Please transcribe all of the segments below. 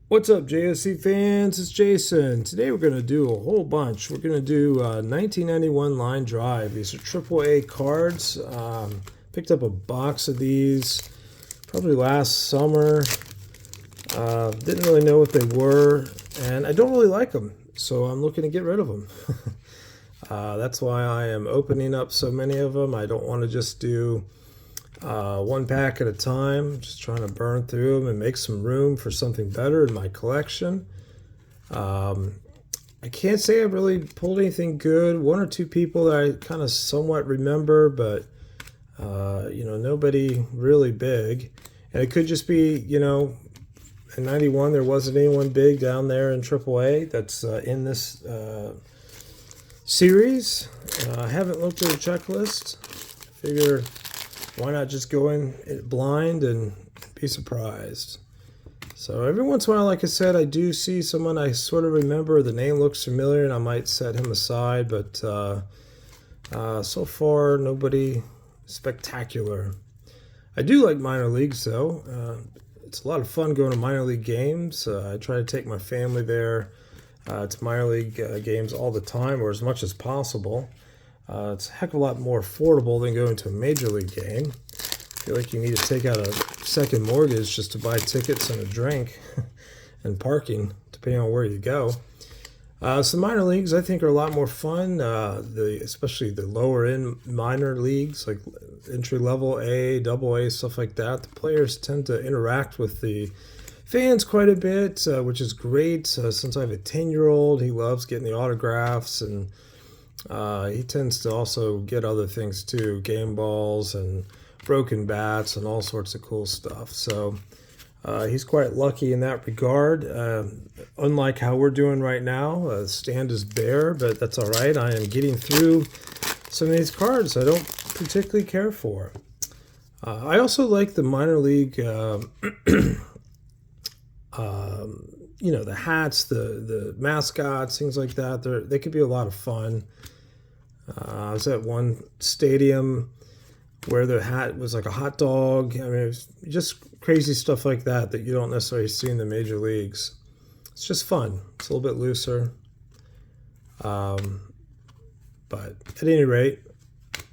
What's up, JOC fans? It's Jason. Today we're going to do a whole bunch. We're going to do 1991 Line Drive. These are AAA cards. Picked up a box of these probably last summer. Didn't really know what they were, and I don't really like them, so I'm looking to get rid of them. That's why I am opening up so many of them. I don't want to just do one pack at a time, just trying to burn through them and make some room for something better in my collection. I can't say I really pulled anything good. One or two people that I kind of somewhat remember, but nobody really big. And it could just be, in 91 there wasn't anyone big down there in AAA that's in this series. I haven't looked at a checklist. I figure why not just go in blind and be surprised? So every once in a while, like I said, I do see someone I sort of remember. The name looks familiar, and I might set him aside. But so far, nobody spectacular. I do like minor leagues, though. It's a lot of fun going to minor league games. I try to take my family there to minor league games all the time, or as much as possible. It's a heck of a lot more affordable than going to a major league game. I feel like you need to take out a second mortgage just to buy tickets and a drink and parking, depending on where you go. So minor leagues, I think, are a lot more fun. Especially the lower end minor leagues, like entry level A, double A, stuff like that. The players tend to interact with the fans quite a bit, which is great. Since I have a 10-year-old, he loves getting the autographs, and he tends to also get other things too, game balls and broken bats and all sorts of cool stuff. So he's quite lucky in that regard. Unlike how we're doing right now, the stand is bare, but that's all right. I am getting through some of these cards I don't particularly care for. I also like the minor league, the hats, the mascots, things like that. They could be a lot of fun. I was at one stadium where the hat was like a hot dog. I mean, it was just crazy stuff like that you don't necessarily see in the major leagues. It's just fun. It's a little bit looser. But at any rate,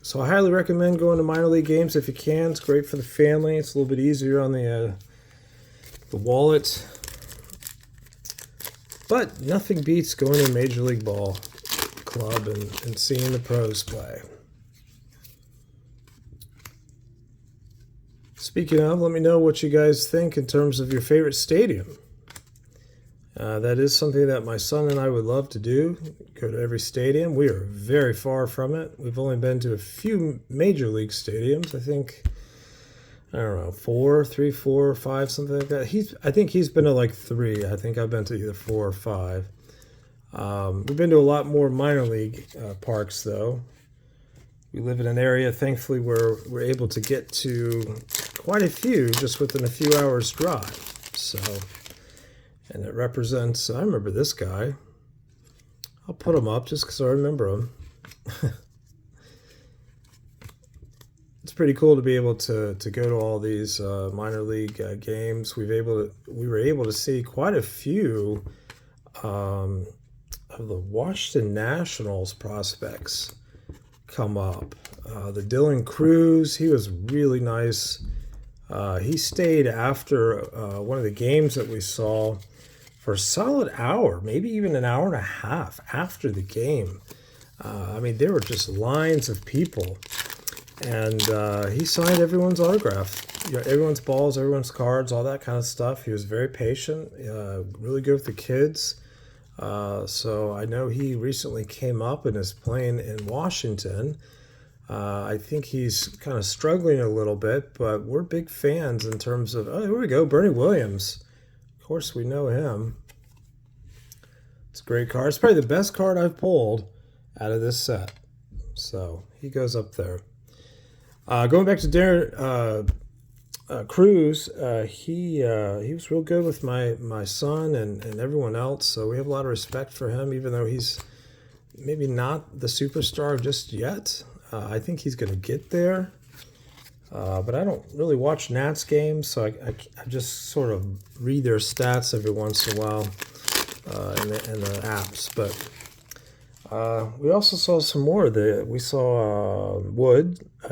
so I highly recommend going to minor league games if you can. It's great for the family. It's a little bit easier on the wallet. But nothing beats going to a major league ball club and seeing the pros play. Speaking of, let me know what you guys think in terms of your favorite stadium. That is something that my son and I would love to do, go to every stadium. We are very far from it. We've only been to a few major league stadiums. I think, I don't know, 3, 4, 5, something like that. I think he's been to like 3. I think I've been to either 4 or 5. We've been to a lot more minor league parks, though. We live in an area, thankfully, where we're able to get to quite a few just within a few hours' drive. So, and it represents, I remember this guy. I'll put him up just because I remember him. It's pretty cool to be able to go to all these minor league games. We were able to see quite a few of the Washington Nationals prospects come up. The Dylan Cruz, he was really nice. He stayed after one of the games that we saw for a solid hour, maybe even an hour and a half after the game. There were just lines of people, and he signed everyone's autograph, everyone's balls, everyone's cards, all that kind of stuff. He was very patient, really good with the kids. So I know he recently came up and is playing in Washington. I think he's kind of struggling a little bit, but we're big fans in terms of, oh, here we go, Bernie Williams. Of course, we know him. It's a great card. It's probably the best card I've pulled out of this set. So he goes up there. Going back to Darren Cruz, he was real good with my son and everyone else, so we have a lot of respect for him, even though he's maybe not the superstar just yet. I think he's going to get there. But I don't really watch Nats games, so I just sort of read their stats every once in a while in the apps. But we also saw some more. We saw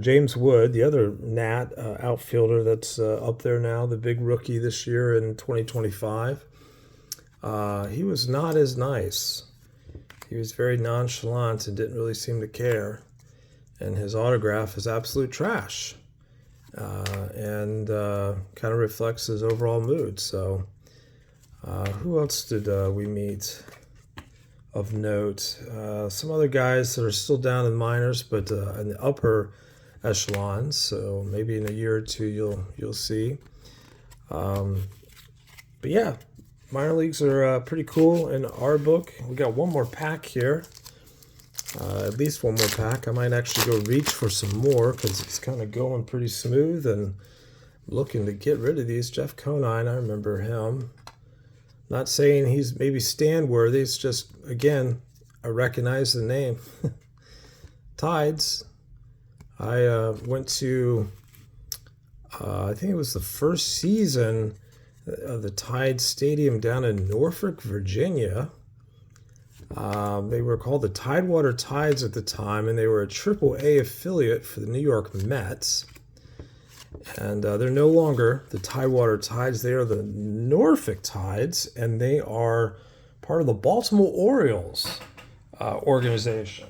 James Wood, the other Nat outfielder that's up there now, the big rookie this year in 2025. He was not as nice. He was very nonchalant and didn't really seem to care. And his autograph is absolute trash. And kind of reflects his overall mood. So, who else did we meet of note? Some other guys that are still down in minors, but in the upper echelons. So maybe in a year or two you'll see. But yeah, minor leagues are pretty cool in our book. We got one more pack here. At least one more pack. I might actually go reach for some more because it's kind of going pretty smooth and looking to get rid of these. Jeff Conine, I remember him. Not saying he's maybe stand worthy. It's just, again, I recognize the name. Tides. I went to, I think it was the first season of the Tide Stadium down in Norfolk, Virginia. They were called the Tidewater Tides at the time, and they were a AAA affiliate for the New York Mets. And they're no longer the Tidewater Tides. They are the Norfolk Tides, and they are part of the Baltimore Orioles organization.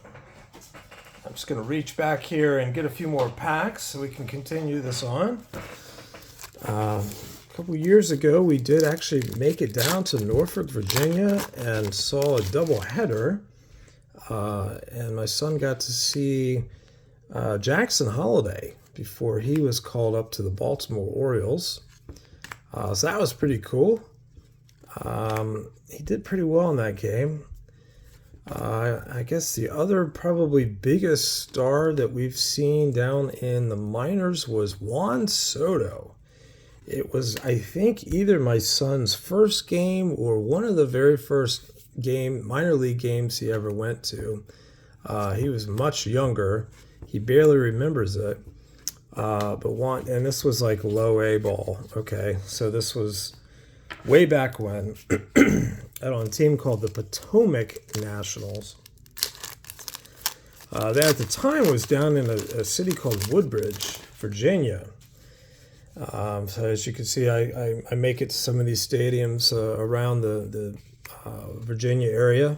I'm just going to reach back here and get a few more packs so we can continue this on. A couple years ago, we did actually make it down to Norfolk, Virginia, and saw a doubleheader. And my son got to see Jackson Holliday before he was called up to the Baltimore Orioles. So that was pretty cool. He did pretty well in that game. I guess the other probably biggest star that we've seen down in the minors was Juan Soto. It was, I think, either my son's first game or one of the very first minor league games he ever went to. He was much younger. He barely remembers it. And this was like low A ball. Okay, so this was way back when, on a team called the Potomac Nationals. That at the time was down in a city called Woodbridge, Virginia. So as you can see, I make it to some of these stadiums around the Virginia area,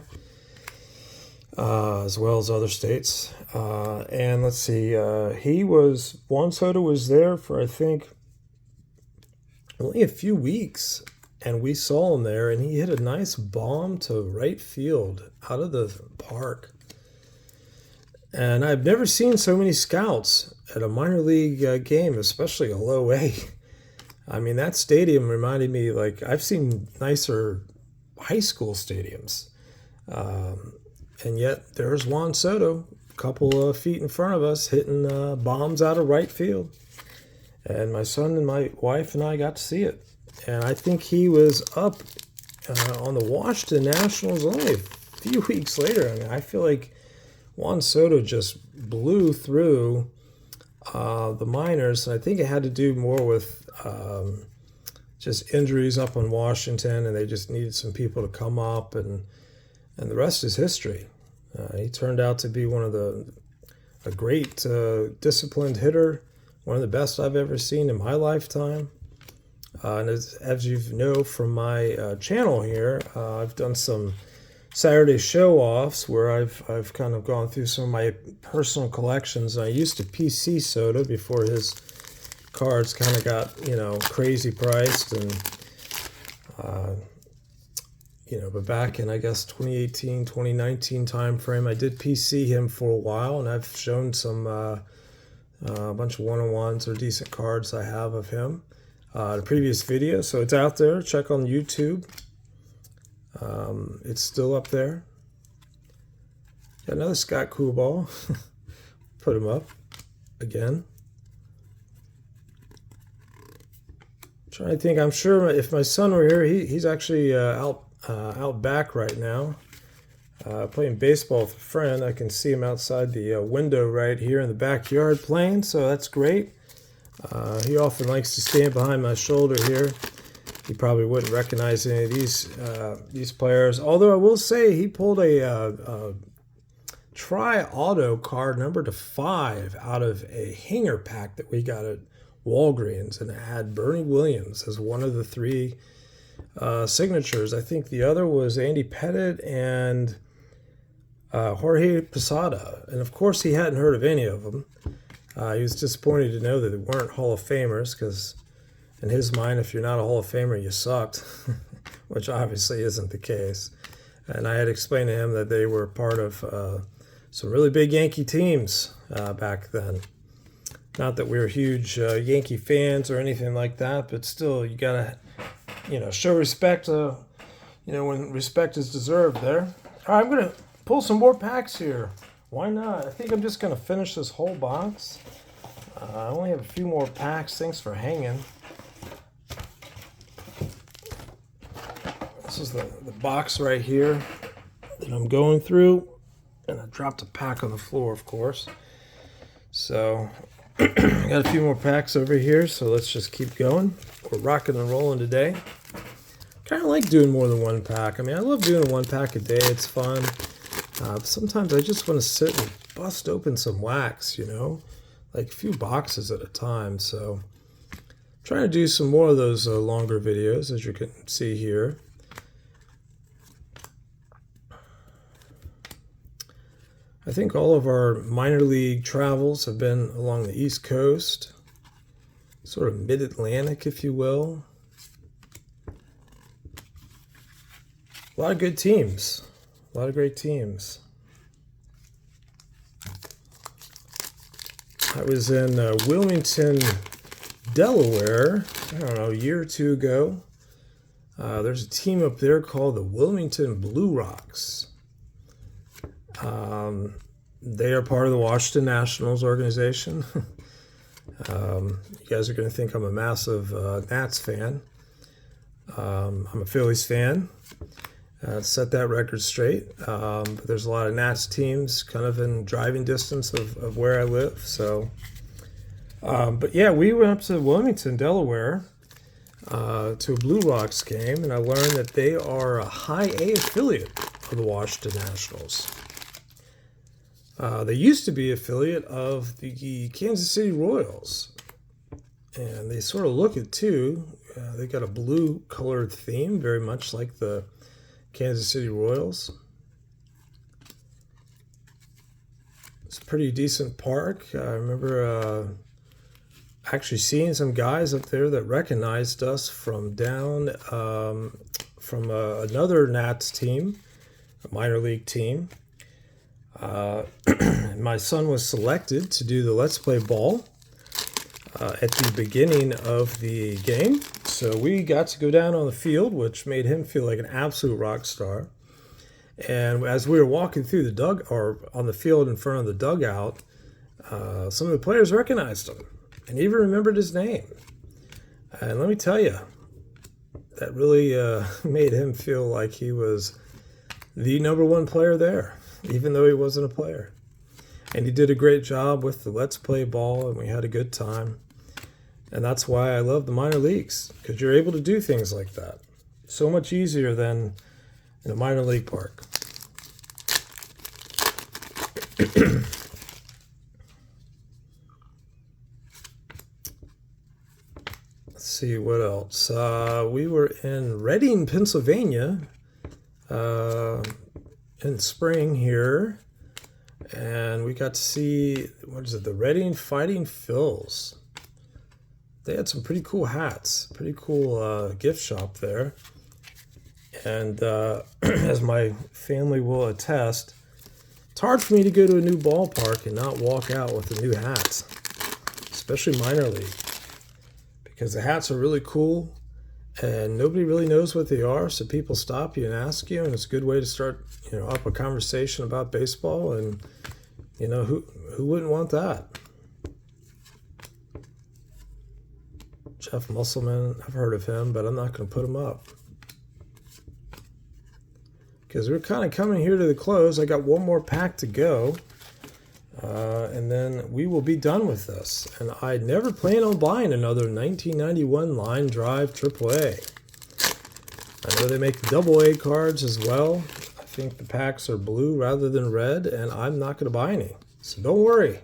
as well as other states. And let's see, Juan Soto was there for, I think, only a few weeks, and we saw him there, and he hit a nice bomb to right field out of the park. And I've never seen so many scouts at a minor league game, especially a low A. I mean, that stadium reminded me, like, I've seen nicer high school stadiums. And yet there's Juan Soto, a couple of feet in front of us, hitting bombs out of right field. And my son and my wife and I got to see it. And I think he was up on the Washington Nationals only a few weeks later. I mean, I feel like Juan Soto just blew through the minors. And I think it had to do more with just injuries up in Washington, and they just needed some people to come up, and the rest is history. He turned out to be a great disciplined hitter, one of the best I've ever seen in my lifetime. And as you know from my channel here, I've done some Saturday show-offs where I've kind of gone through some of my personal collections. I used to PC Soto before his cards kind of got, crazy priced, and but back in, I guess, 2018, 2019 time frame, I did PC him for a while, and I've shown some a bunch of one-on-ones or decent cards I have of him in a previous video, so it's out there. Check on YouTube. It's still up there. Got another Scott Coolball. Put him up again. Trying to think. I'm sure if my son were here, he's actually out back right now, playing baseball with a friend. I can see him outside the window right here in the backyard playing, so that's great. He often likes to stand behind my shoulder here. He probably wouldn't recognize any of these players. Although I will say he pulled a Tri-Auto card number /5 out of a hanger pack that we got at Walgreens, and it had Bernie Williams as one of the 3 signatures. I think the other was Andy Pettit and Jorge Posada. And of course he hadn't heard of any of them. He was disappointed to know that they weren't Hall of Famers, because in his mind, if you're not a Hall of Famer, you sucked, which obviously isn't the case. And I had explained to him that they were part of some really big Yankee teams back then. Not that we were huge Yankee fans or anything like that, but still, you gotta, show respect. When respect is deserved. There. All right, I'm gonna pull some more packs here. Why not? I think I'm just gonna finish this whole box. I only have a few more packs. Thanks for hanging. This is the box right here that I'm going through. And I dropped a pack on the floor, of course. So, I got a few more packs over here, so let's just keep going. We're rocking and rolling today. Kind of like doing more than one pack. I mean, I love doing 1 pack a day. It's fun. Sometimes I just want to sit and bust open some wax, like a few boxes at a time. So, I'm trying to do some more of those longer videos, as you can see here. I think all of our minor league travels have been along the East Coast, sort of mid-Atlantic, if you will. A lot of good teams, a lot of great teams. I was in Wilmington, Delaware, I don't know, a year or 2 ago. There's a team up there called the Wilmington Blue Rocks. They are part of the Washington Nationals organization. You guys are going to think I'm a massive Nats fan. I'm a Phillies fan. Set that record straight. But there's a lot of Nats teams kind of in driving distance of where I live. So, but yeah, we went up to Wilmington, Delaware, to a Blue Rocks game, and I learned that they are a high A affiliate of the Washington Nationals. They used to be affiliate of the Kansas City Royals, and they sort of look it too. They got a blue colored theme, very much like the Kansas City Royals. It's a pretty decent park. I remember actually seeing some guys up there that recognized us from down from another Nats team, a minor league team. My son was selected to do the Let's Play Ball at the beginning of the game. So we got to go down on the field, which made him feel like an absolute rock star. And as we were walking through the on the field in front of the dugout, some of the players recognized him and even remembered his name. And let me tell you, that really made him feel like he was the #1 player there, even though he wasn't a player. And he did a great job with the Let's Play Ball, and we had a good time. And that's why I love the minor leagues, because you're able to do things like that. So much easier than in a minor league park. Let's see what else. We were in Reading, Pennsylvania in spring here, and we got to see, the Reading Fighting Phils. They had some pretty cool hats, pretty cool gift shop there. And as my family will attest, it's hard for me to go to a new ballpark and not walk out with a new hat, especially minor league, because the hats are really cool and nobody really knows what they are. So people stop you and ask you, and it's a good way to start, up a conversation about baseball. And who wouldn't want that? Jeff Musselman, I've heard of him, but I'm not going to put him up, because we're kind of coming here to the close. I got one more pack to go. And then we will be done with this. And I never plan on buying another 1991 line drive AAA. I know they make the AA cards as well. I think the packs are blue rather than red, and I'm not going to buy any. So don't worry.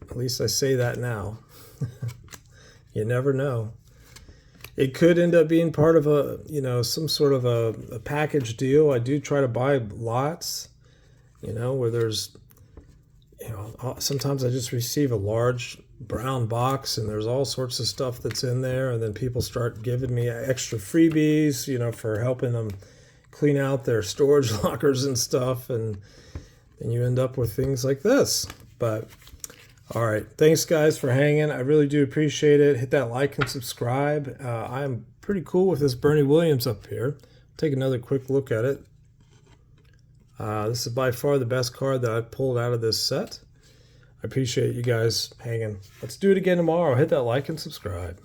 At least I say that now. You never know. It could end up being part of a, some sort of a package deal. I do try to buy lots, where there's, sometimes I just receive a large brown box and there's all sorts of stuff that's in there, and then people start giving me extra freebies, for helping them clean out their storage lockers and stuff, and you end up with things like this. But all right, thanks guys for hanging. I really do appreciate it. Hit that like and subscribe. I'm pretty cool with this Bernie Williams up here. Take another quick look at it. This is by far the best card that I've pulled out of this set. I appreciate you guys hanging. Let's do it again tomorrow. Hit that like and subscribe.